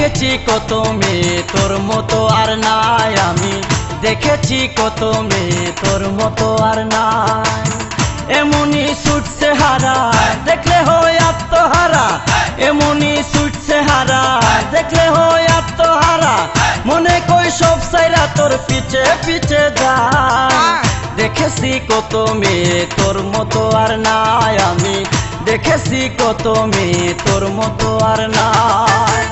দেখেছি কত মেয়ে তোর মতো আর নাই, আমি দেখেছি কত মেয়ে তোর মতো আর নাই। এমনি ছুটছে হারা দেখলে হয় আত্মহারা, এমনি ছুটছে হারা দেখলে হয় আত্মহারা, মনে কই সব সাইরা তোর পিছে পিছে যায়। দেখেছি কত মেয়ে তোর মতো আর নাই, আমি দেখেছি কত মেয়ে তোর মতো আর নাই।